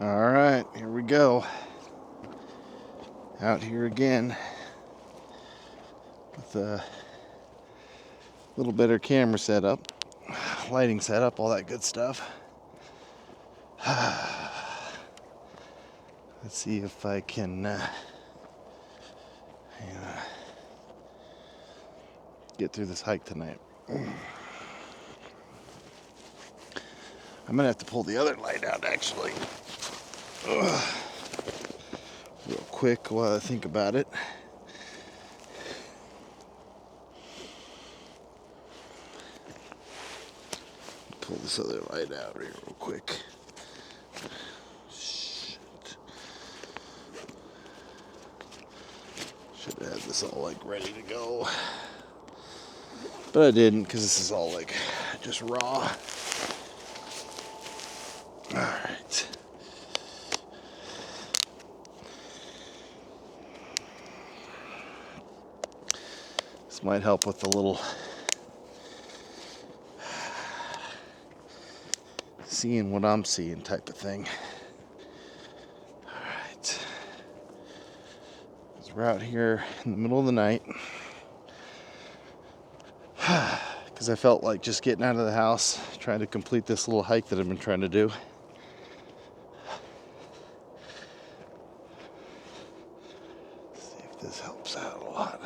All right, here we go. Out here again with a little better camera setup, lighting setup, all that good stuff. Let's see if I can get through this hike tonight. I'm gonna have to pull the other light out actually. Real quick while I think about it. Pull this other light out here real quick. Shit. Should have had this all like ready to go. But I didn't because this is all like just raw. Alright. This might help with the little seeing what I'm seeing type of thing. Alright. We're out here in the middle of the night. Because I felt like just getting out of the house, trying to complete this little hike that I've been trying to do. Let's see if this helps out a lot.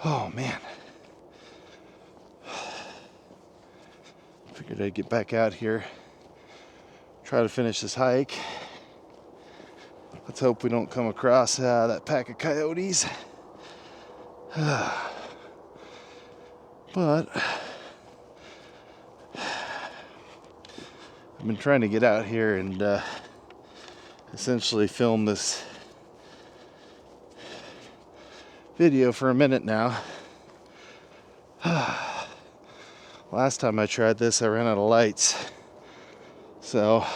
Oh man. Figured I'd get back out here, try to finish this hike. Let's hope we don't come across that pack of coyotes. But I've been trying to get out here and essentially film this video for a minute now. Last time I tried this, I ran out of lights. So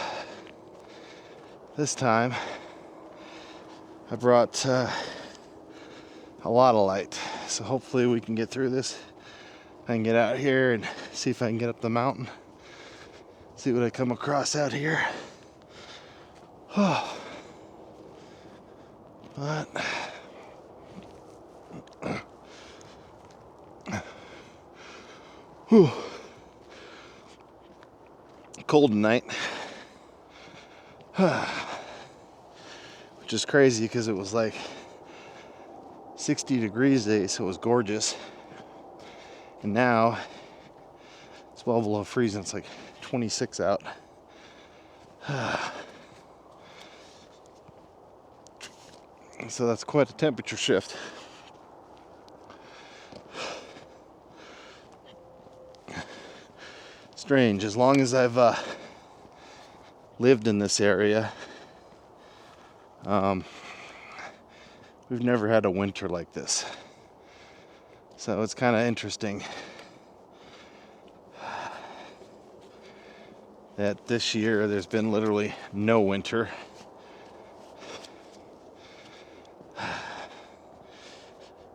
this time I brought a lot of light. So hopefully we can get through this. I can get out here and see if I can get up the mountain. See what I come across out here. Oh. But whew. Cold tonight. Which is crazy because it was like 60 degrees today, so it was gorgeous. And now it's well below freezing. It's like 26 out. So that's quite a temperature shift. Strange. As long as I've lived in this area, we've never had a winter like this. So it's kind of interesting that this year there's been literally no winter.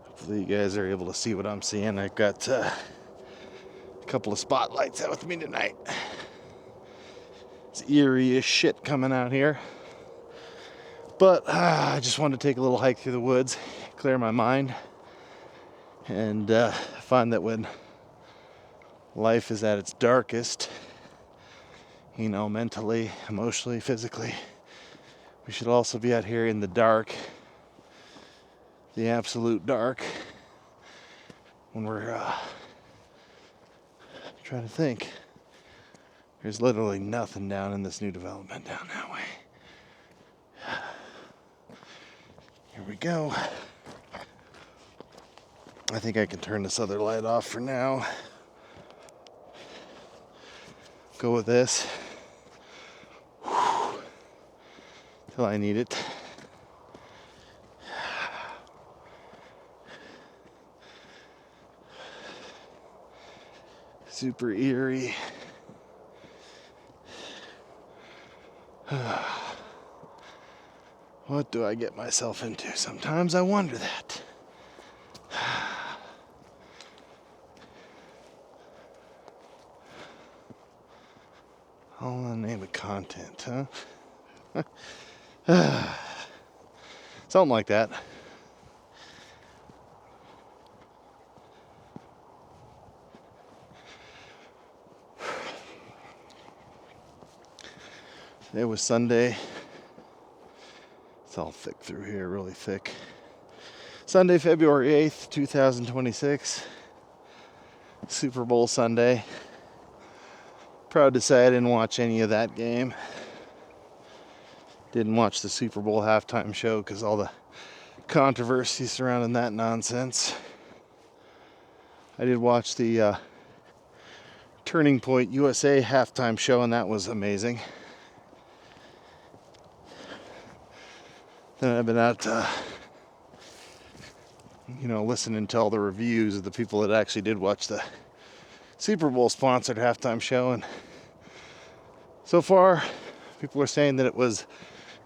Hopefully you guys are able to see what I'm seeing. I've got a couple of spotlights out with me tonight. It's eerie as shit coming out here. But I just wanted to take a little hike through the woods, clear my mind, and find that when life is at its darkest, mentally, emotionally, physically, we should also be out here in the dark, the absolute dark, when we're trying to think. There's literally nothing down in this new development down that way. Here we go. I think I can turn this other light off for now. Go with this. Till I need it. Super eerie. What do I get myself into? Sometimes I wonder that. All in the name of content, huh? Something like that. It was Sunday. It's all thick through here, really thick. Sunday, February 8th, 2026. Super Bowl Sunday. Proud to say I didn't watch any of that game. Didn't watch the Super Bowl halftime show because all the controversy surrounding that nonsense. I did watch the Turning Point USA halftime show, and that was amazing. Then I've been out, listening to all the reviews of the people that actually did watch the Super Bowl sponsored halftime show, and so far people are saying that it was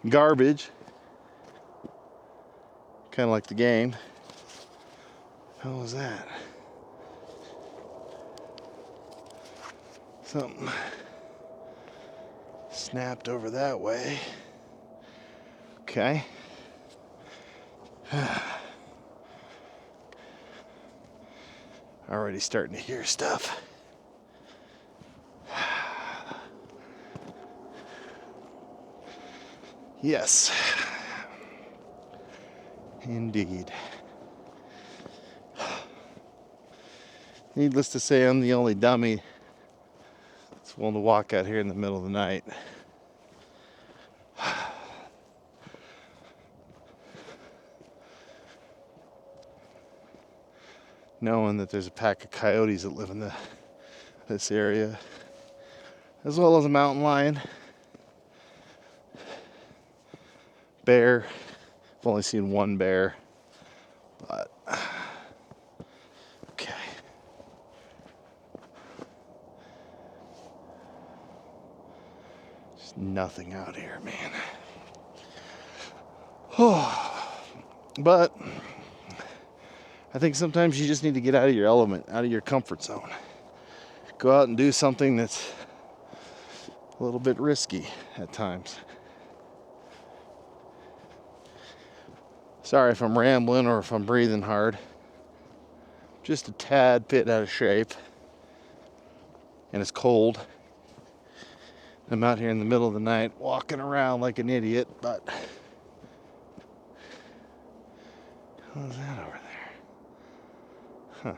garbage, kind of like the game. How was that? Something snapped over that way. Okay. Already starting to hear stuff. Yes. Indeed. Needless to say, I'm the only dummy that's willing to walk out here in the middle of the night. Knowing that there's a pack of coyotes that live in this area, as well as a mountain lion, bear. I've only seen one bear, but okay. There's nothing out here, man. But I think sometimes you just need to get out of your element, out of your comfort zone. Go out and do something that's a little bit risky at times. Sorry if I'm rambling or if I'm breathing hard. Just a tad bit out of shape. And it's cold. I'm out here in the middle of the night walking around like an idiot, but what's that over there? Huh.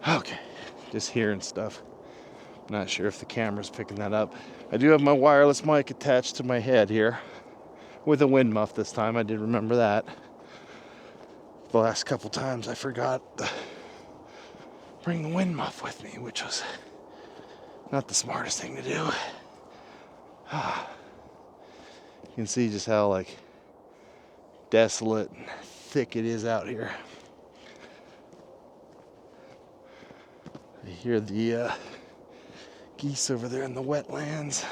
Okay, just hearing stuff. Not sure if the camera's picking that up. I do have my wireless mic attached to my head here with a wind muff this time. I did remember that. The last couple times I forgot to bring the wind muff with me, which was not the smartest thing to do. You can see just how desolate and thick it is out here. I hear the geese over there in the wetlands.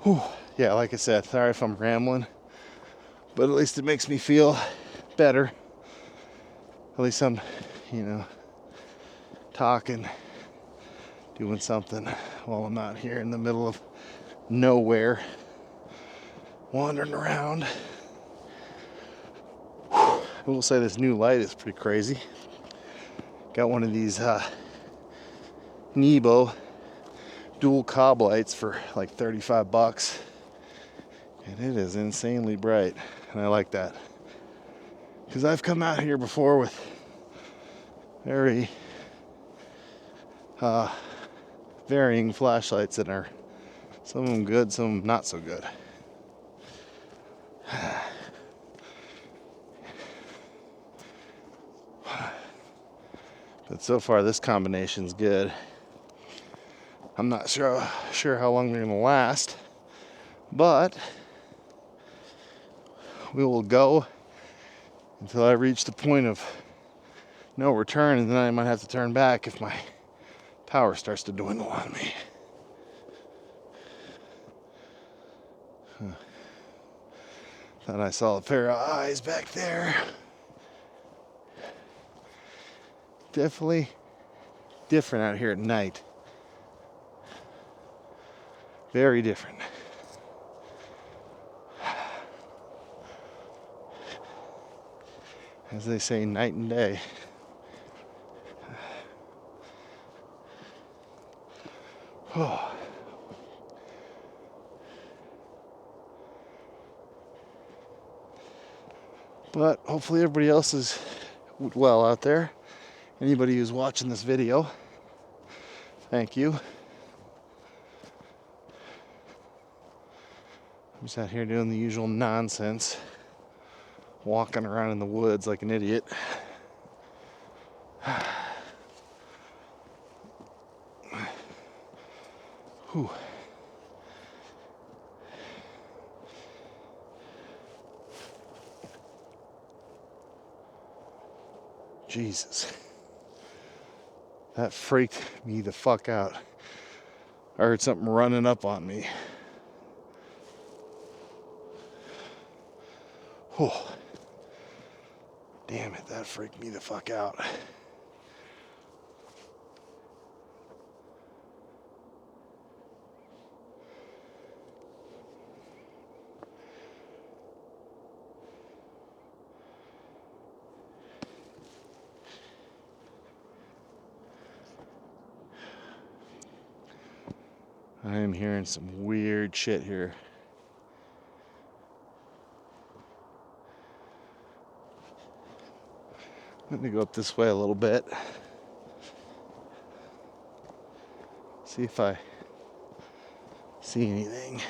Whew. Yeah, like I said, sorry if I'm rambling, but at least it makes me feel better. At least I'm, talking, doing something while I'm out here in the middle of nowhere, wandering around. I will say this new light is pretty crazy. Got one of these Nebo dual cob lights for like 35 bucks, and it is insanely bright, and I like that because I've come out here before with very varying flashlights that are some of them good, some of them not so good. But so far this combination's good. I'm not sure how long they're gonna last, but we will go until I reach the point of no return, and then I might have to turn back if my power starts to dwindle on me. Thought I saw a pair of eyes back there. Definitely different out here at night. Very different. As they say, night and day. Oh. But hopefully everybody else is well out there. Anybody who's watching this video, thank you. I'm just out here doing the usual nonsense, walking around in the woods like an idiot. Whew. Jesus. That freaked me the fuck out. I heard something running up on me. Oh. Damn it, that freaked me the fuck out. I am hearing some weird shit here. Let me go up this way a little bit. See if I see anything.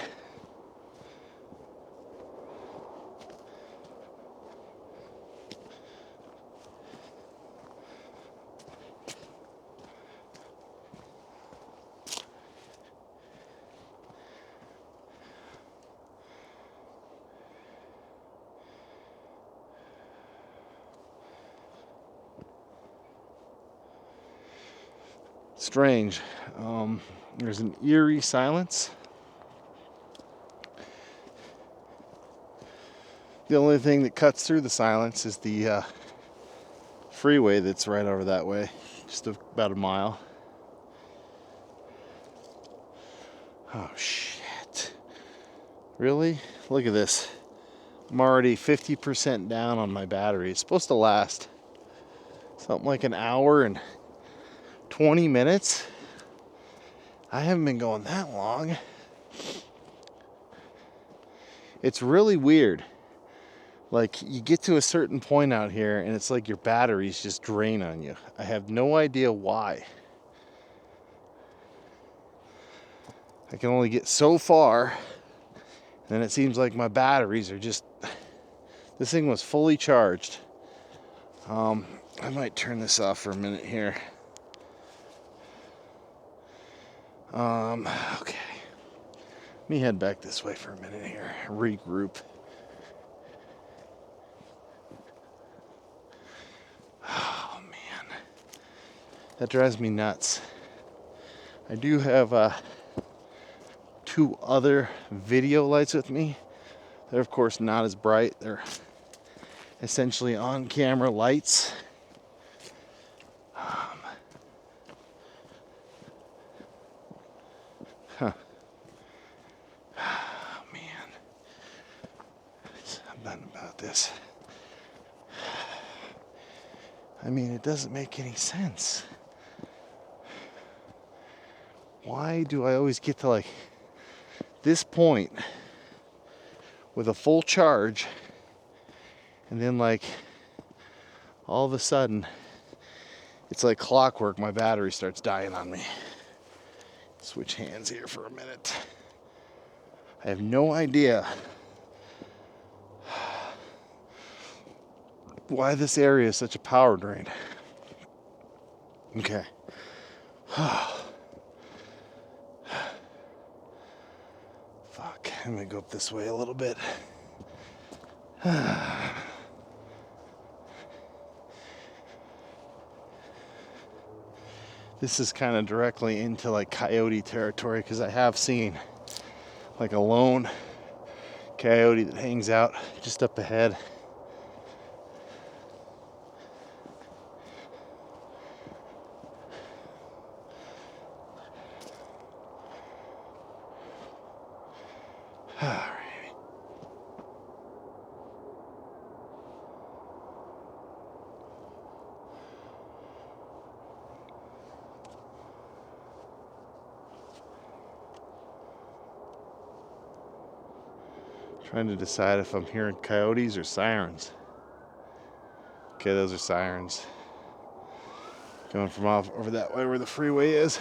Strange. There's an eerie silence. The only thing that cuts through the silence is the freeway that's right over that way, just about a mile. Oh shit. Really? Look at this. I'm already 50% down on my battery. It's supposed to last something like an hour and 20 minutes. I haven't been going that long. It's really weird. Like, you get to a certain point out here and it's like your batteries just drain on you. I have no idea why. I can only get so far, and it seems like my batteries are just... This thing was fully charged. I might turn this off for a minute here. Okay. Let me head back this way for a minute here. Regroup. Oh, man. That drives me nuts. I do have two other video lights with me. They're, of course, not as bright. They're essentially on-camera lights. Oh, man. I'm done about this. I mean, it doesn't make any sense. Why do I always get to, like, this point with a full charge, and then, like, all of a sudden it's like clockwork. My battery starts dying on me. Switch hands here for a minute. I have no idea why this area is such a power drain. Okay. Fuck, I'm gonna go up this way a little bit. This is kind of directly into like coyote territory because I have seen like a lone coyote that hangs out just up ahead. Alright. Trying to decide if I'm hearing coyotes or sirens. Okay, those are sirens. Going from off over that way where the freeway is.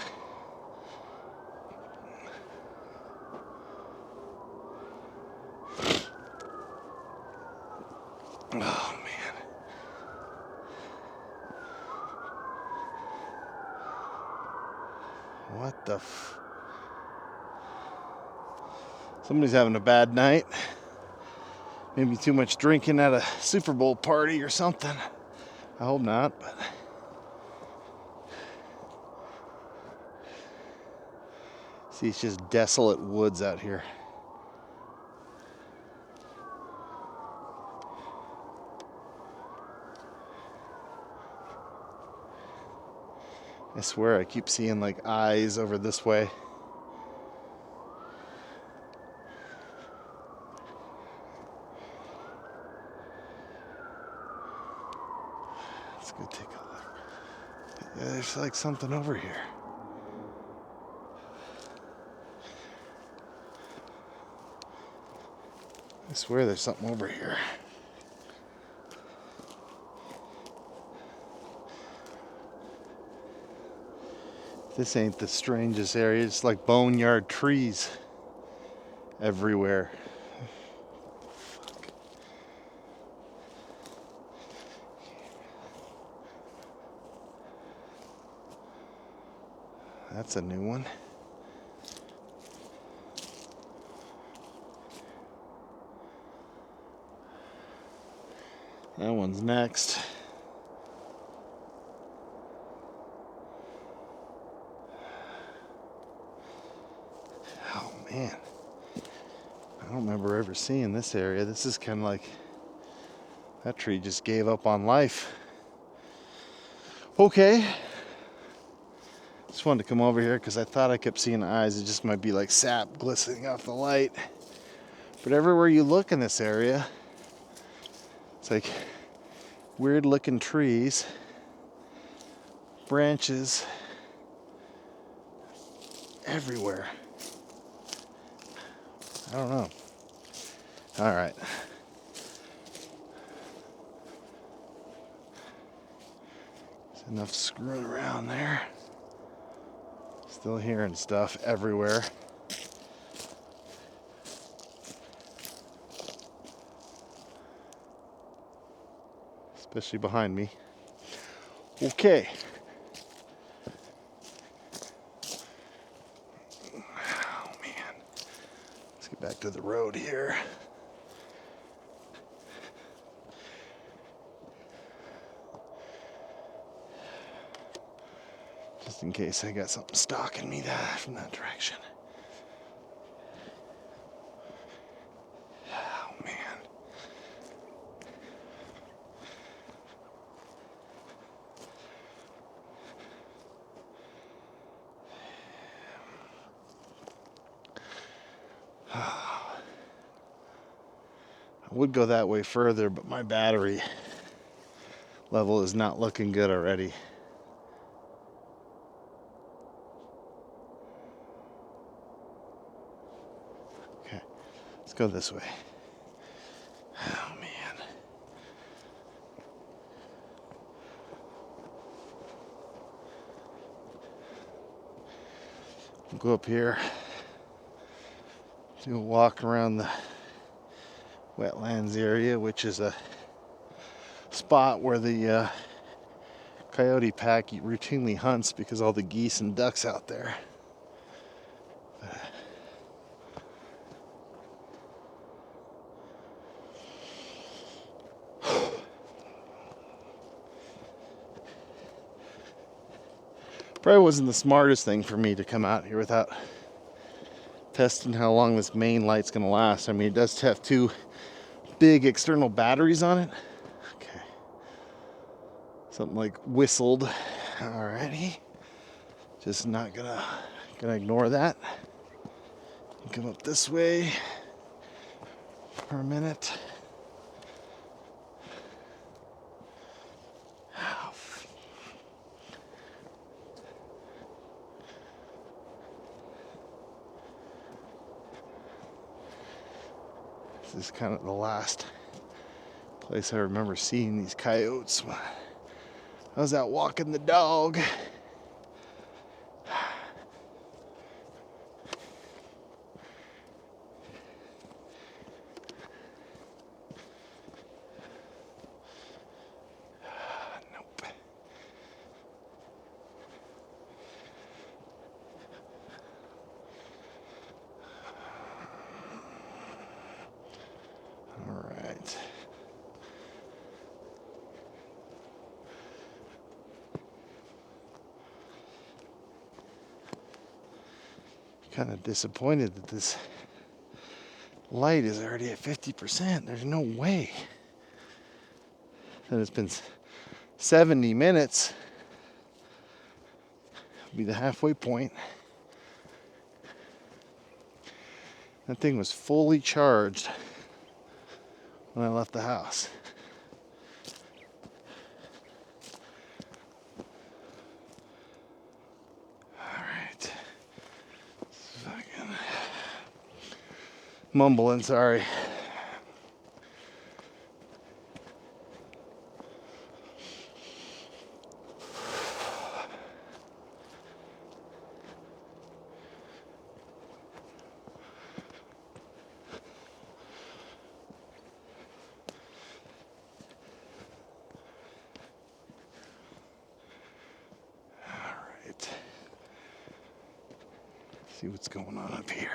Oh man. What the Somebody's having a bad night. Maybe too much drinking at a Super Bowl party or something. I hope not, but see, it's just desolate woods out here. I swear I keep seeing like eyes over this way. Let's go take a look. Yeah, there's like something over here. I swear there's something over here. This ain't the strangest area. It's like boneyard trees everywhere. Fuck. That's a new one. That one's next. Oh man. I don't remember ever seeing this area. This is kind of like that tree just gave up on life. Okay. Just wanted to come over here because I thought I kept seeing eyes. It just might be like sap glistening off the light. But everywhere you look in this area, it's like weird looking trees, branches everywhere. I don't know. All right. There's enough screwing around there. Still hearing stuff everywhere. Especially behind me. Okay. Oh man. Let's get back to the road here. Just in case I got something stalking me from that direction. Oh man. I would go that way further, but my battery level is not looking good already. Okay, let's go this way. Oh man. Go up here, do a walk around the wetlands area, which is a spot where the coyote pack routinely hunts because all the geese and ducks out there. Probably wasn't the smartest thing for me to come out here without testing how long this main light's gonna last. I mean, it does have two big external batteries on it. Okay. Something like whistled. Alrighty. Just not gonna ignore that. Come up this way for a minute. This is kind of the last place I remember seeing these coyotes. I was out walking the dog. Nope. All right. Kind of disappointed that this light is already at 50%. There's no way. And it's been 70 minutes. Be the halfway point. That thing was fully charged when I left the house. Mumbling, sorry. All right. See what's going on up here.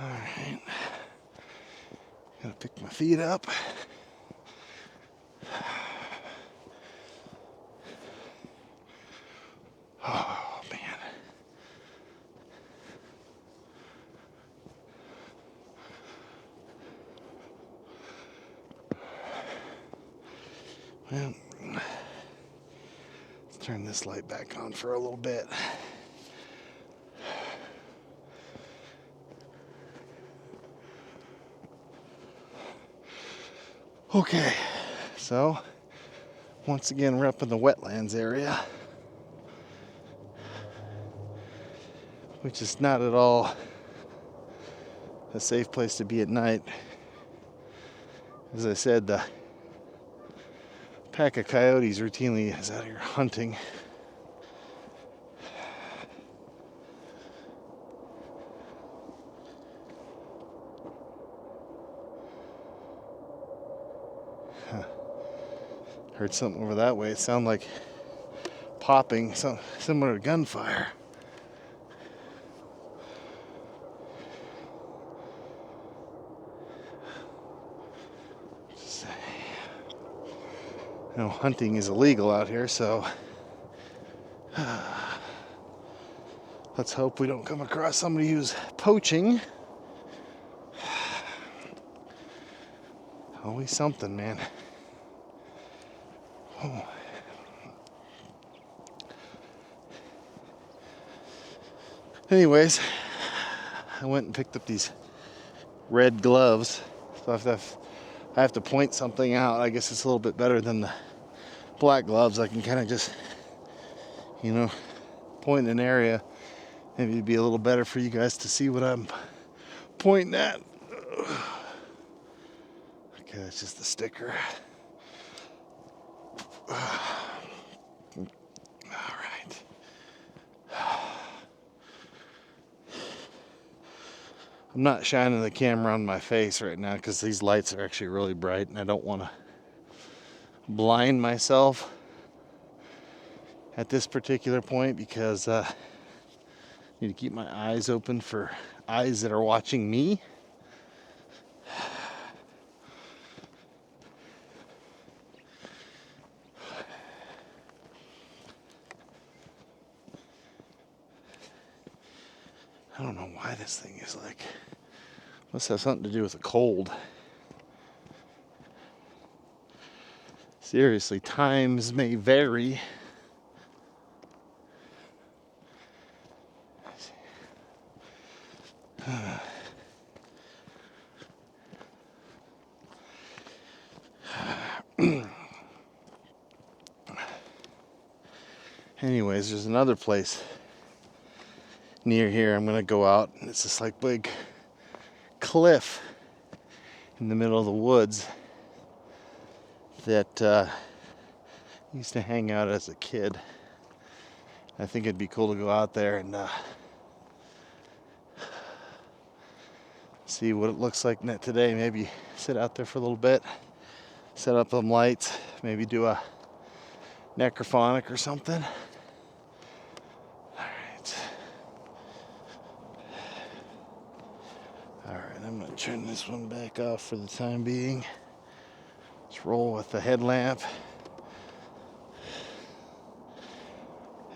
Alright. Gotta pick my feet up. Oh, man. Well, let's turn this light back on for a little bit. Okay, so once again we're up in the wetlands area, which is not at all a safe place to be at night. As I said, the pack of coyotes routinely is out here hunting. Heard something over that way. It sounded like popping, similar to gunfire. You know, hunting is illegal out here, so let's hope we don't come across somebody who's poaching. Always something, man. Oh. Anyways, I went and picked up these red gloves. So I have to point something out. I guess it's a little bit better than the black gloves, I can kind of just, you know, point in an area. Maybe it'd be a little better for you guys to see what I'm pointing at. Okay, that's just the sticker. All right. I'm not shining the camera on my face right now because these lights are actually really bright and I don't want to blind myself at this particular point because I need to keep my eyes open for eyes that are watching me. I don't know why this thing is like, must have something to do with the cold. Seriously, times may vary. Anyways, there's another place near here I'm gonna go out, and it's this like big cliff in the middle of the woods that I used to hang out as a kid. I think it'd be cool to go out there and see what it looks like today. Maybe sit out there for a little bit, set up some lights, maybe do a necrophonic or something. Alright, I'm going to turn this one back off for the time being. Let's roll with the headlamp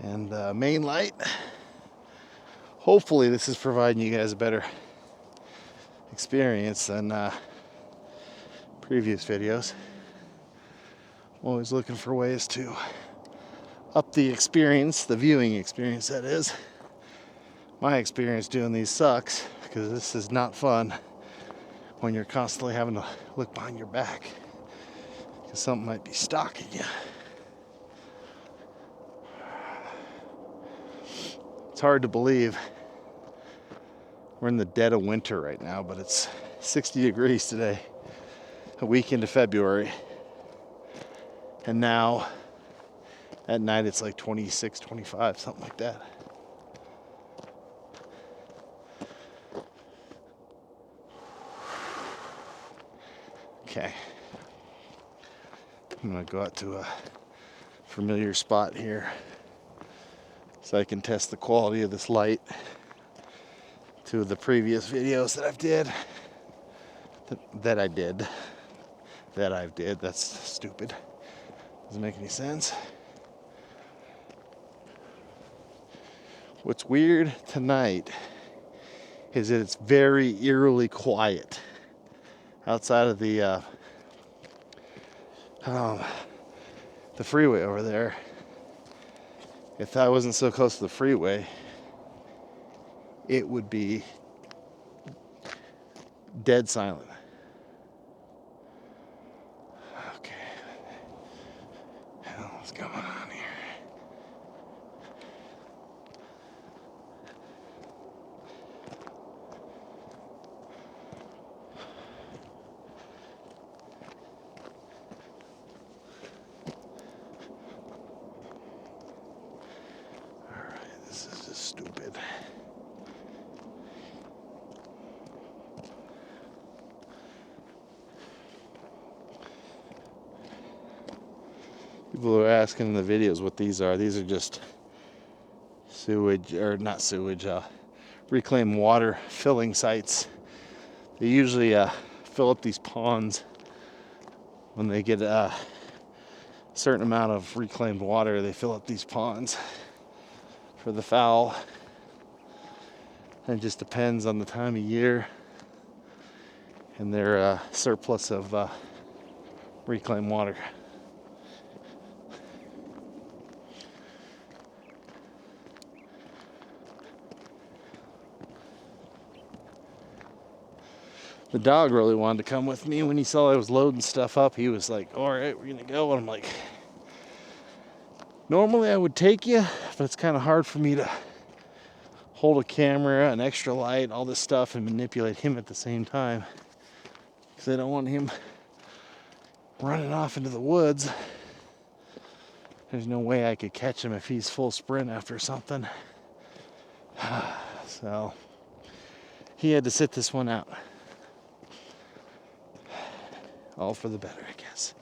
and main light. Hopefully this is providing you guys a better experience than previous videos. I'm always looking for ways to up the experience, the viewing experience that is. My experience doing these sucks because this is not fun when you're constantly having to look behind your back because something might be stalking you. It's hard to believe we're in the dead of winter right now, but it's 60 degrees today, a week into February. And now at night it's like 26, 25, something like that. Okay. I'm gonna go out to a familiar spot here so I can test the quality of this light to the previous videos that I've did. That's stupid. Doesn't make any sense. What's weird tonight is that it's very eerily quiet outside of the freeway over there. If I wasn't so close to the freeway, it would be dead silent. Okay. What the hell is going on here? Alright, this is just stupid. People are asking in the videos what these are. These are just sewage, or not sewage, reclaimed water filling sites. They usually fill up these ponds when they get a certain amount of reclaimed water. They fill up these ponds for the fowl. And it just depends on the time of year and their surplus of reclaimed water. The dog really wanted to come with me. When he saw I was loading stuff up, he was like, all right, we're gonna go. And I'm like, Normally I would take you, but it's kind of hard for me to hold a camera, an extra light, all this stuff, and manipulate him at the same time. Because I don't want him running off into the woods. There's no way I could catch him if he's full sprint after something. So he had to sit this one out. All for the better, I guess.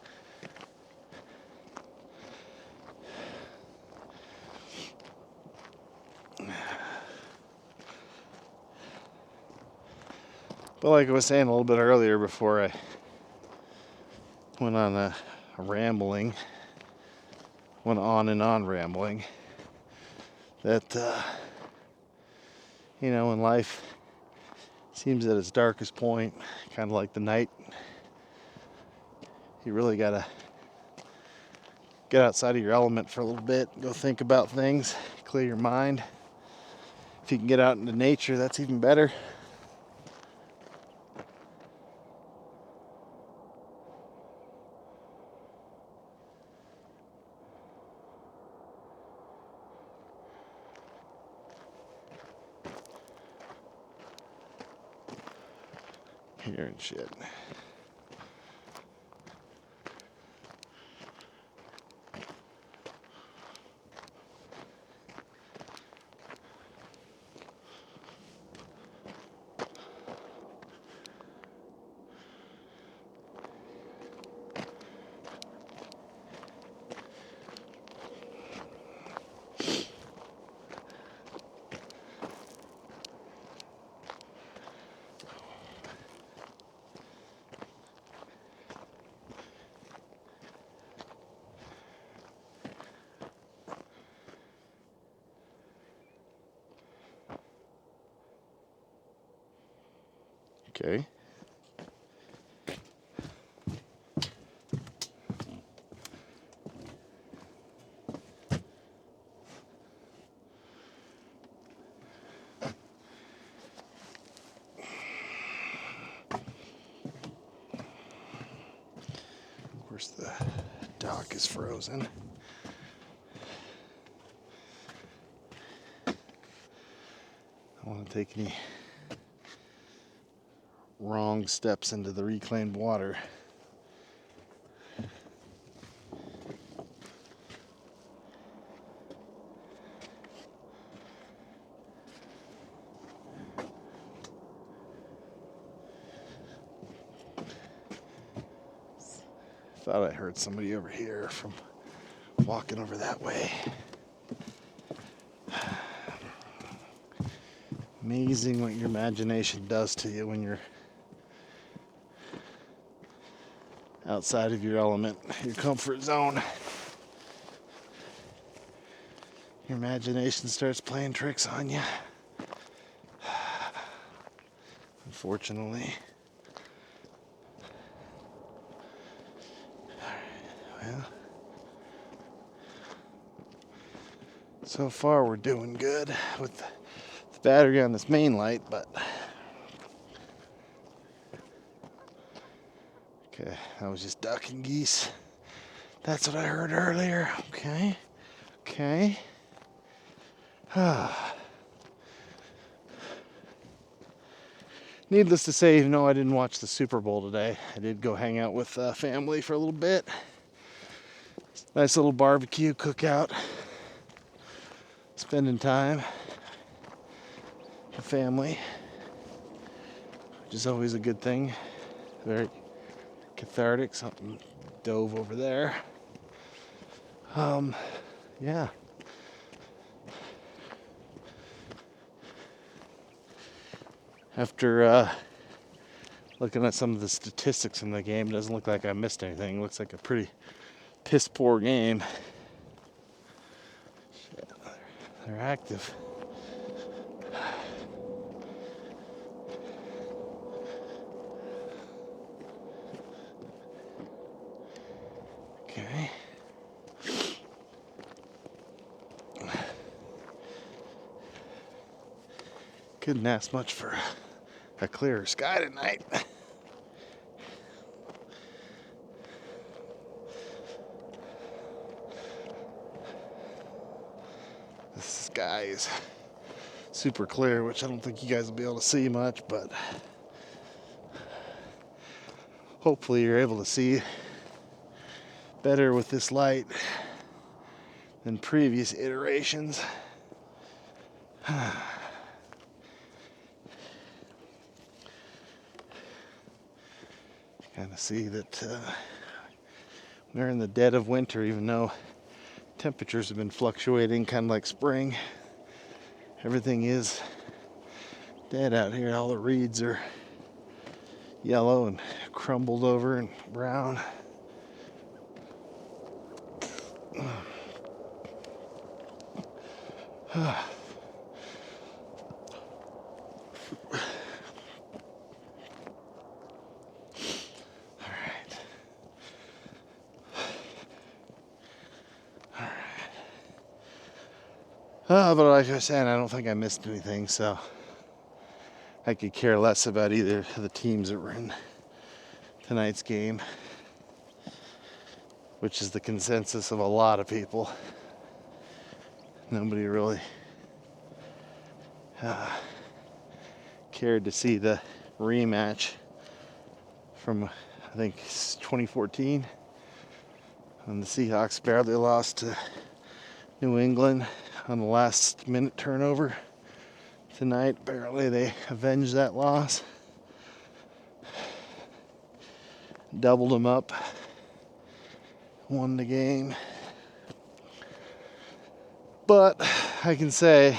But like I was saying a little bit earlier before I went on a rambling, went on and on rambling, that, when life seems at its darkest point, kind of like the night, you really gotta get outside of your element for a little bit, go think about things, clear your mind. If you can get out into nature, that's even better. Here and shit. Okay. Of course, the dock is frozen. I don't want to take any wrong steps into the reclaimed water. Thought I heard somebody over here from walking over that way. Amazing what your imagination does to you when you're outside of your element, your comfort zone. Your imagination starts playing tricks on you. Unfortunately. Well, so far we're doing good with the battery on this main light, but okay, that was just duck and geese. That's what I heard earlier. Okay. Needless to say, even though I didn't watch the Super Bowl today, I did go hang out with family for a little bit. Nice little barbecue cookout. Spending time with family, which is always a good thing. Very cathartic. Something dove over there. Yeah. After looking at some of the statistics in the game, it doesn't look like I missed anything. It looks like a pretty piss poor game. Shit, they're active. Okay. Couldn't ask much for a clearer sky tonight. sky is super clear, which I don't think you guys will be able to see much, but hopefully you're able to see better with this light than previous iterations. Kind of see that we're in the dead of winter, even though temperatures have been fluctuating kind of like spring. Everything is dead out here. All the reeds are yellow and crumbled over and brown. But like I was saying, I don't think I missed anything, so I could care less about either of the teams that were in tonight's game, which is the consensus of a lot of people. Nobody really cared to see the rematch from, I think, 2014, when the Seahawks barely lost to New England on the last minute turnover. Tonight, apparently they avenged that loss, doubled them up, won the game. But I can say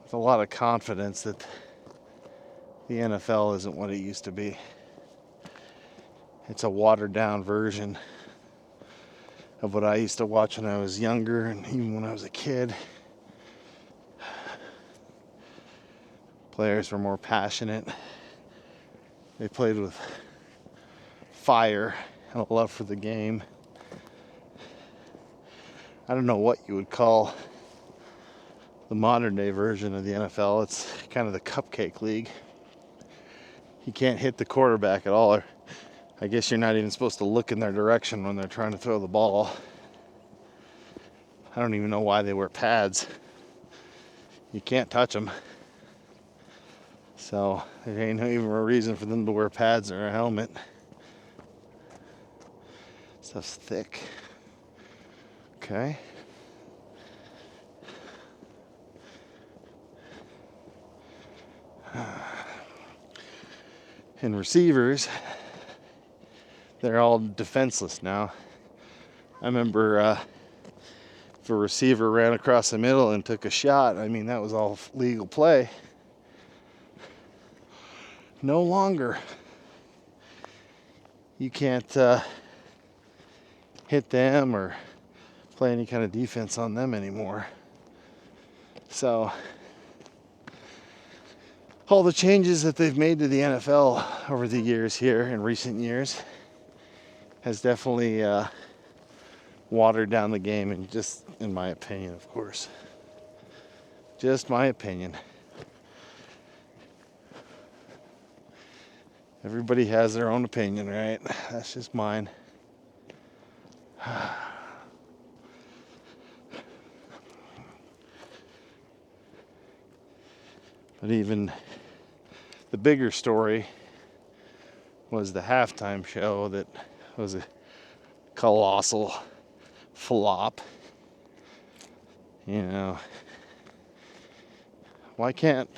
with a lot of confidence that the NFL isn't what it used to be. It's a watered down version of what I used to watch when I was younger and even when I was a kid. Players were more passionate. They played with fire and a love for the game. I don't know what you would call the modern day version of the NFL. It's kind of the cupcake league. You can't hit the quarterback at all. Or I guess you're not even supposed to look in their direction when they're trying to throw the ball. I don't even know why they wear pads. You can't touch them. So there ain't even a reason for them to wear pads or a helmet. Stuff's thick. Okay. And receivers, they're all defenseless now. I remember if a receiver ran across the middle and took a shot, I mean, that was all legal play. No longer. You can't hit them or play any kind of defense on them anymore. So all the changes that they've made to the NFL over the years here in recent years has definitely watered down the game, and just in my opinion, of course. Just my opinion. Everybody has their own opinion, right? That's just mine. But even the bigger story was the halftime show that was a colossal flop. You know, why can't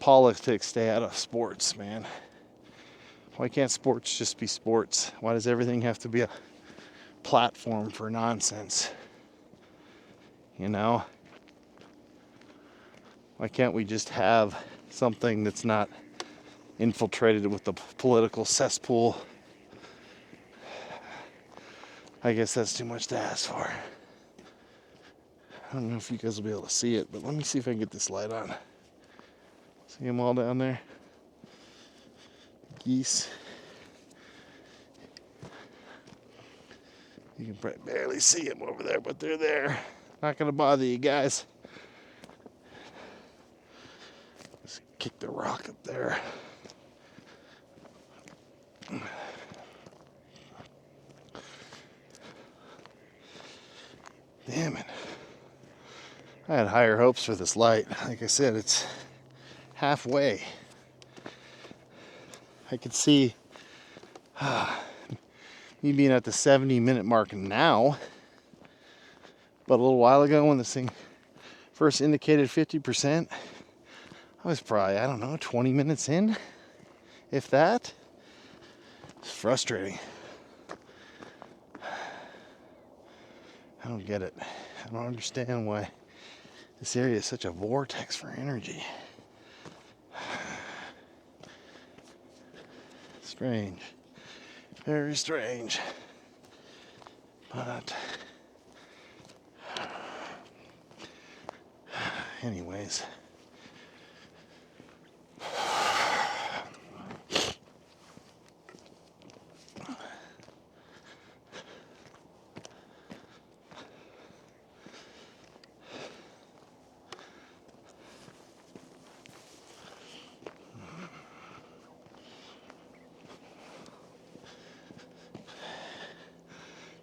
politics stay out of sports, man? Why can't sports just be sports? Why does everything have to be a platform for nonsense? You know? Why can't we just have something that's not infiltrated with the political cesspool? I guess that's too much to ask for. I don't know if you guys will be able to see it, but let me see if I can get this light on. See them all down there? Geese. You can barely see them over there, but they're there. Not gonna bother you guys. Just kick the rock up there. Damn it. I had higher hopes for this light. Like I said, it's halfway. I could see me being at the 70-minute mark now, but a little while ago when this thing first indicated 50%, I was probably, I don't know, 20 minutes in, if that. It's frustrating. I don't get it. I don't understand why this area is such a vortex for energy. Strange. Very strange. But anyways.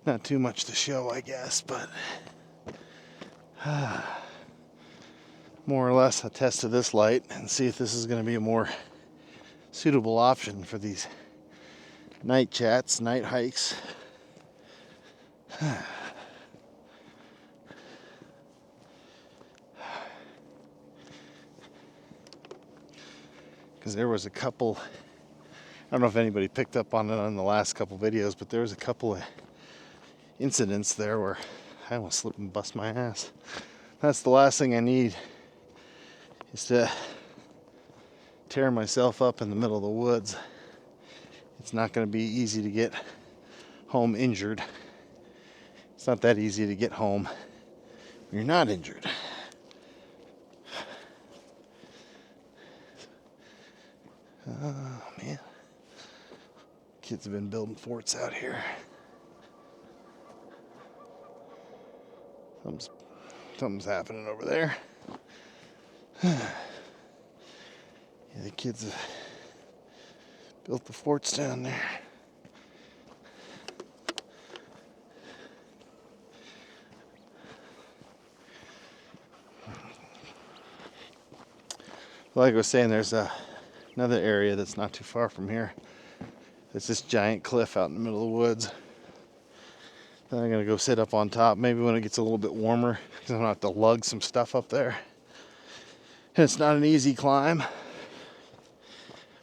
Not too much to show, I guess, but more or less a test of this light and see if this is going to be a more suitable option for these night chats, night hikes. Because there was a couple, I don't know if anybody picked up on it on the last couple videos, but there was a couple of incidents there where I almost slipped and bust my ass. That's the last thing I need, is to tear myself up in the middle of the woods. It's not going to be easy to get home injured. It's not that easy to get home when you're not injured. Oh man, kids have been building forts out here. Something's happening over there. Yeah, the kids have built the forts down there. Like I was saying, there's another area that's not too far from here. It's this giant cliff out in the middle of the woods. Then I'm gonna go sit up on top, maybe when it gets a little bit warmer, because I'm gonna have to lug some stuff up there. And it's not an easy climb,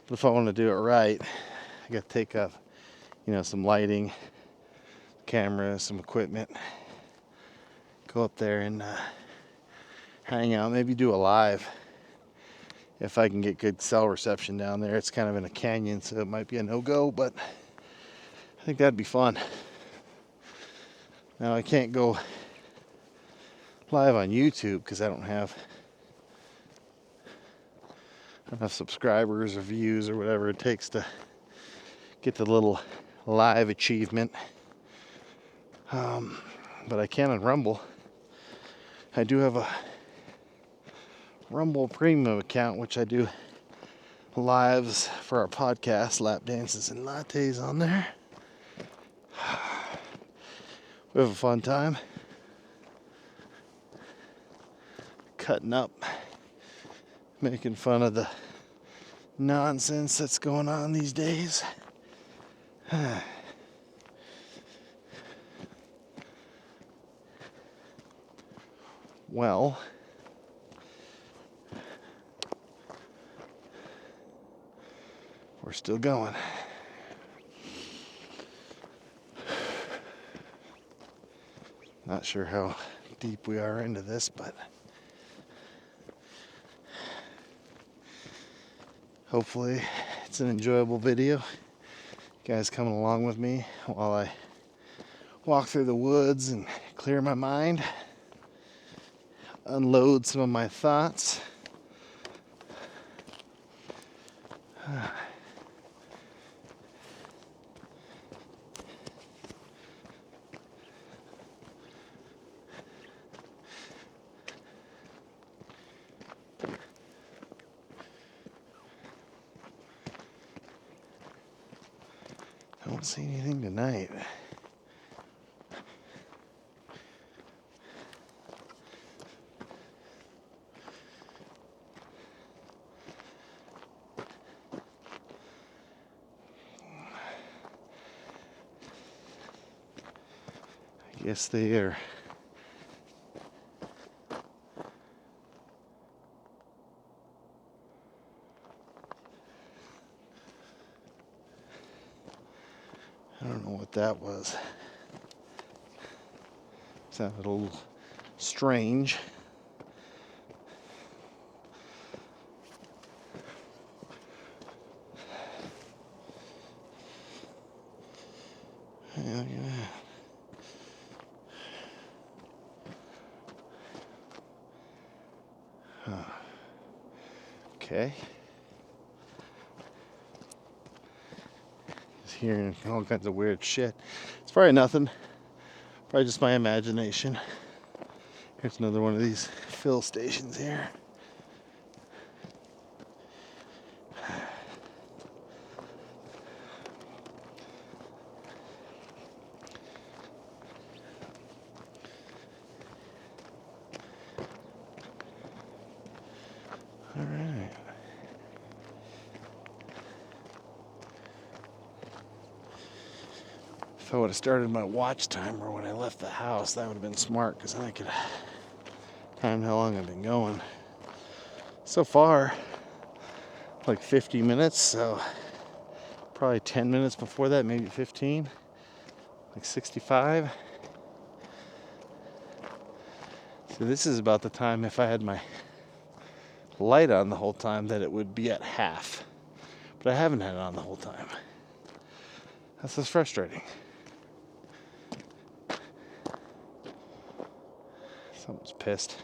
but if I want to do it right, I gotta take up, some lighting, camera, some equipment, go up there and hang out, maybe do a live if I can get good cell reception down there. It's kind of in a canyon, so it might be a no-go, but I think that'd be fun. Now I can't go live on YouTube because I don't have enough subscribers or views or whatever it takes to get the little live achievement. But I can on Rumble. I do have a Rumble Premium account, which I do lives for our podcast, Lap Dances and Lattes, on there. We have a fun time cutting up, making fun of the nonsense that's going on these days. Well, we're still going. Not sure how deep we are into this, but hopefully it's an enjoyable video. You guys coming along with me while I walk through the woods and clear my mind, unload some of my thoughts. I don't see anything tonight. Yes, they are. I don't know what that was. Sounded a little strange. Yeah, look at that. Huh. Okay. Just hearing all kinds of weird shit. It's probably nothing. Probably just my imagination. Here's another one of these fill stations here. All right. If I would have started my watch timer when I left the house, that would have been smart, because then I could time how long I've been going. So far, like 50 minutes, so probably 10 minutes before that, maybe 15, like 65. So this is about the time, if I had my light on the whole time, that it would be at half. But I haven't had it on the whole time. That's just frustrating. Someone's pissed.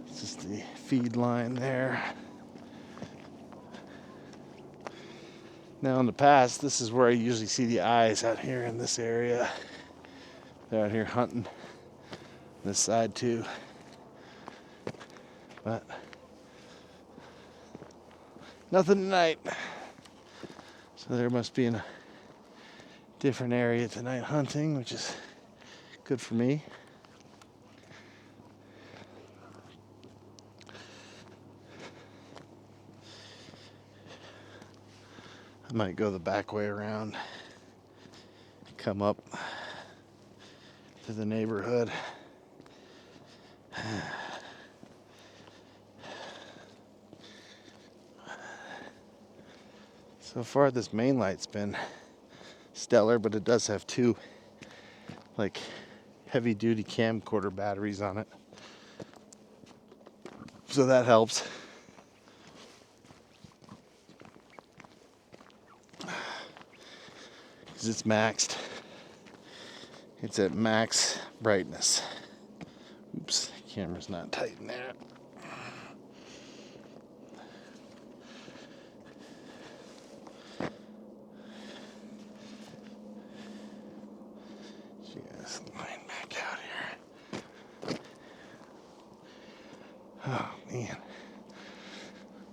It's just the feed line there. Now in the past, this is where I usually see the eyes, out here in this area. They're out here hunting this side too. But nothing tonight. So there must be in a different area tonight hunting, which is good for me. I might go the back way around, come up to the neighborhood. So far this main light's been stellar, but it does have two like heavy duty camcorder batteries on it. So that helps. Because it's maxed. It's at max brightness. Oops, camera's not tight in there. Just line back out here. Oh man.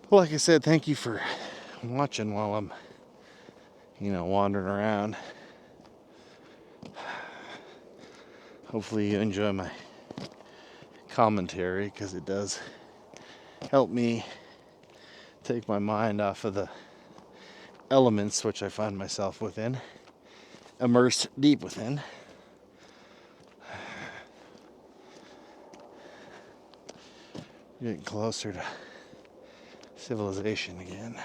Well, like I said, thank you for watching while I'm, wandering around. Hopefully you enjoy my commentary, because it does help me take my mind off of the elements which I find myself within, immersed deep within. Getting closer to civilization again.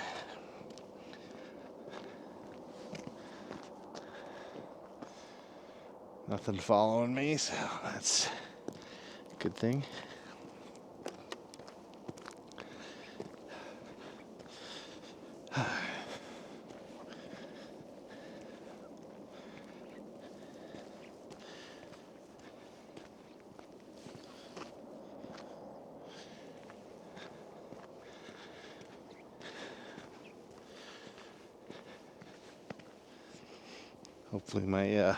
Nothing following me, so that's a good thing. Hopefully my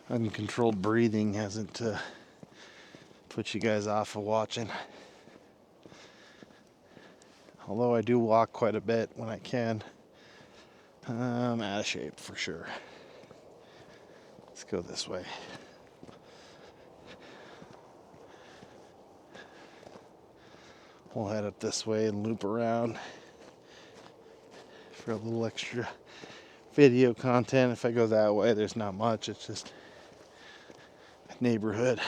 uncontrolled breathing hasn't put you guys off of watching. Although I do walk quite a bit when I can. I'm out of shape for sure. Let's go this way. we'll head up this way and loop around for a little extra video content. If I go that way, there's not much. It's just a neighborhood,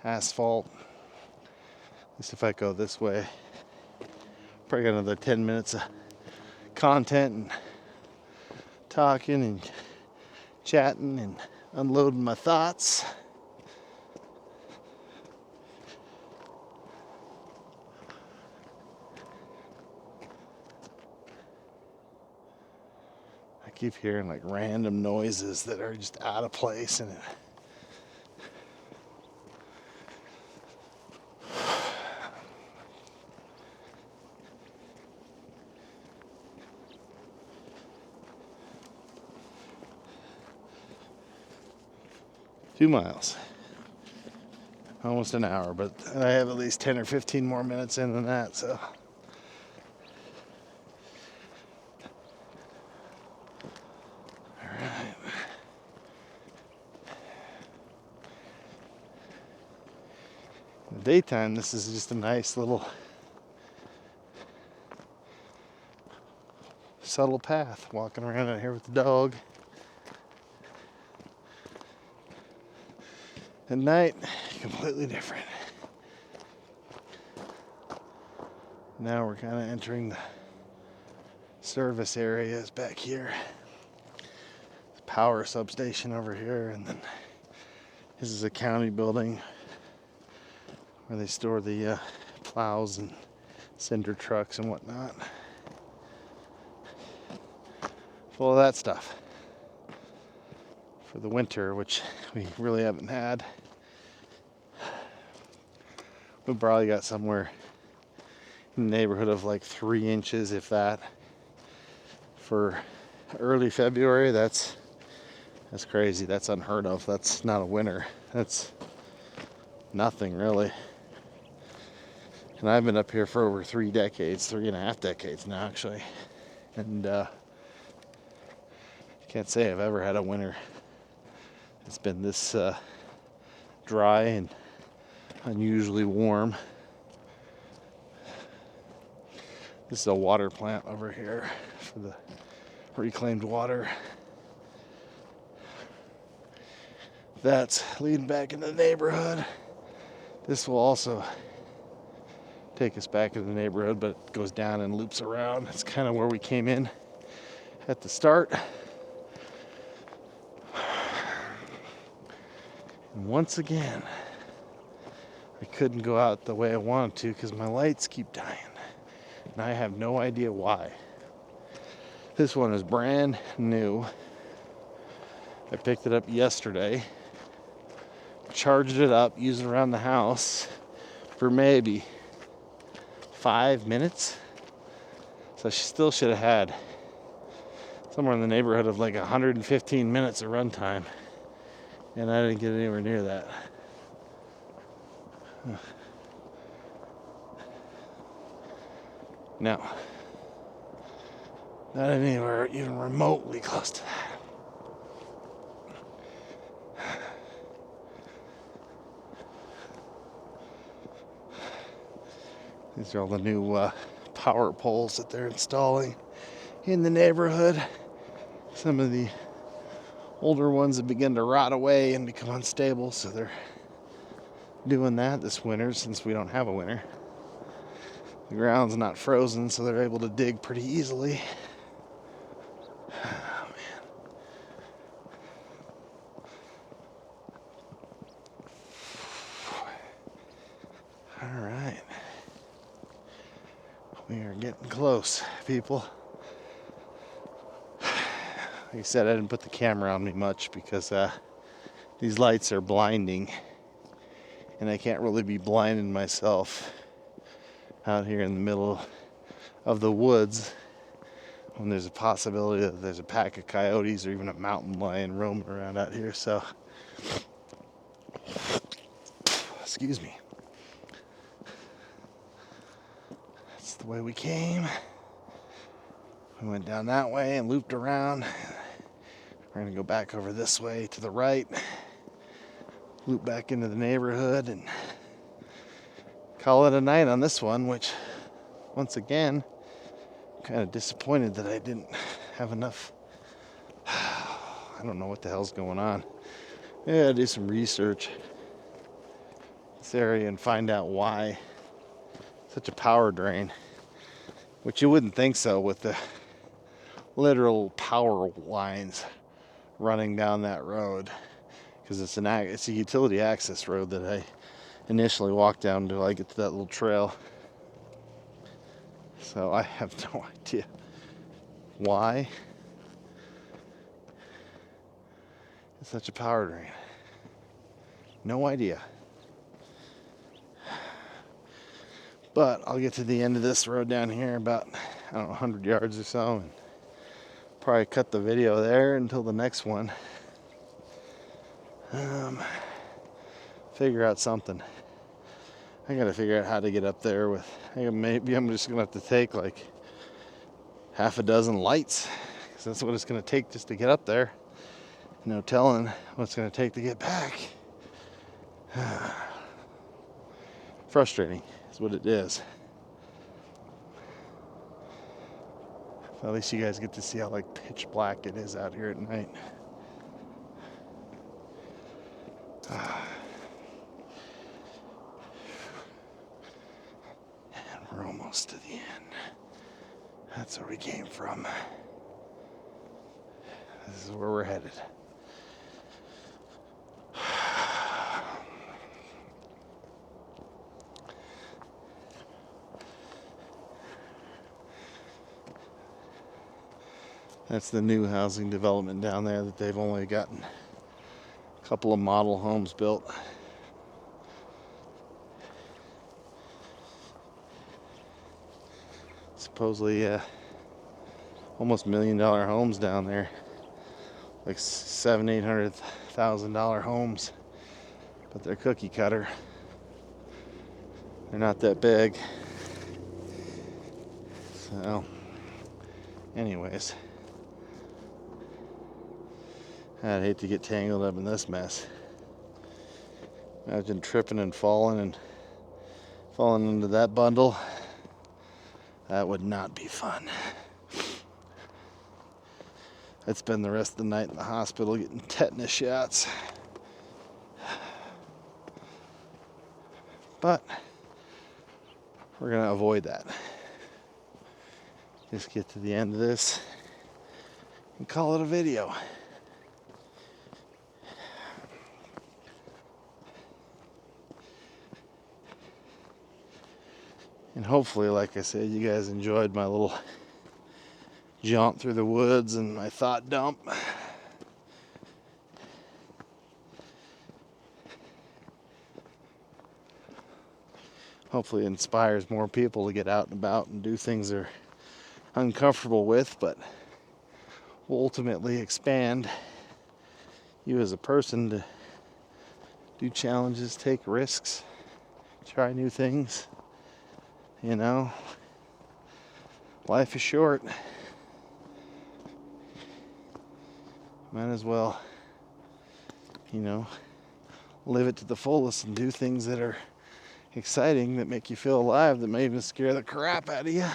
asphalt. At least if I go this way, probably got another 10 minutes of content and talking and chatting and unloading my thoughts. I keep hearing like random noises that are just out of place, and it Two miles. Almost an hour, but I have at least 10 or 15 more minutes in than that, so. Alright. In the daytime, this is just a nice little subtle path, walking around out here with the dog. At night, completely different. Now we're kind of entering the service areas back here. The power substation over here, and then this is a county building where they store the plows and cinder trucks and whatnot. Full of that stuff for the winter, which we really haven't had. We probably got somewhere in the neighborhood of like 3 inches, if that, for early February. That's crazy. That's unheard of. That's not a winter. That's nothing really. And I've been up here for over 3 decades, 3.5 decades now, actually. And can't say I've ever had a winter it's been this dry and unusually warm. This is a water plant over here for the reclaimed water. That's leading back into the neighborhood. This will also take us back into the neighborhood, but it goes down and loops around. It's kind of where we came in at the start. And once again, I couldn't go out the way I wanted to because my lights keep dying. And I have no idea why. This one is brand new. I picked it up yesterday, charged it up, used it around the house for maybe 5 minutes. So she still should have had somewhere in the neighborhood of like 115 minutes of runtime. And I didn't get anywhere near that. No. Not anywhere even remotely close to that. These are all the new power poles that they're installing in the neighborhood. Some of the older ones have begun to rot away and become unstable, so they're doing that this winter since we don't have a winter. The ground's not frozen, so they're able to dig pretty easily. Oh, man. All right. We are getting close, people. Like I said, I didn't put the camera on me much because these lights are blinding, and I can't really be blinding myself out here in the middle of the woods when there's a possibility that there's a pack of coyotes or even a mountain lion roaming around out here. So, excuse me. That's the way we came. We went down that way and looped around. We're going to go back over this way to the right, loop back into the neighborhood, and call it a night on this one, which, once again, I'm kind of disappointed that I didn't have enough. I don't know what the hell's going on. Yeah, do some research this area and find out why such a power drain, which you wouldn't think so with the literal power lines running down that road, because it's a utility access road that I initially walked down until I get to that little trail. So I have no idea why it's such a power drain. No idea. But I'll get to the end of this road down here about, I don't know, 100 yards or so, and probably cut the video there until the next one. Figure out something. I gotta figure out how to get up there with, maybe I'm just gonna have to take like half a dozen lights, because that's what it's gonna take just to get up there. No telling what it's gonna take to get back. Frustrating is what it is. At least you guys get to see how like pitch black it is out here at night. And we're almost to the end. That's where we came from. This is where we're headed. That's the new housing development down there that they've only gotten a couple of model homes built. Supposedly almost $1 million homes down there, like $700,000-800,000 homes, but they're cookie cutter. They're not that big. So anyways, I'd hate to get tangled up in this mess. Imagine tripping and falling into that bundle. That would not be fun. I'd spend the rest of the night in the hospital getting tetanus shots. But we're gonna avoid that. Just get to the end of this and call it a video. And hopefully, like I said, you guys enjoyed my little jaunt through the woods and my thought dump. Hopefully it inspires more people to get out and about and do things they're uncomfortable with, but will ultimately expand you as a person to do challenges, take risks, try new things. You know, life is short. Might as well, live it to the fullest and do things that are exciting, that make you feel alive, that may even scare the crap out of you.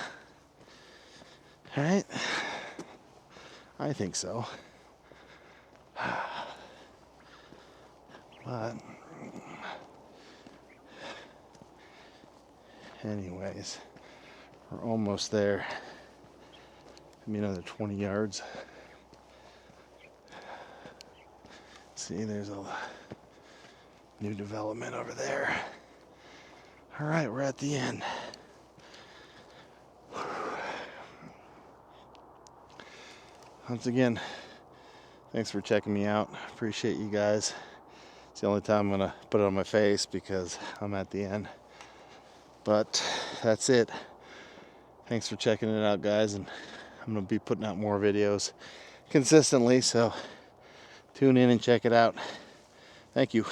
Right? I think so. But anyways, we're almost there. Maybe another 20 yards. See, there's a new development over there. All right, we're at the end. Once again, thanks for checking me out. Appreciate you guys. It's the only time I'm gonna put it on my face because I'm at the end. But that's it. Thanks for checking it out, guys, and I'm gonna be putting out more videos consistently, so tune in and check it out. Thank you.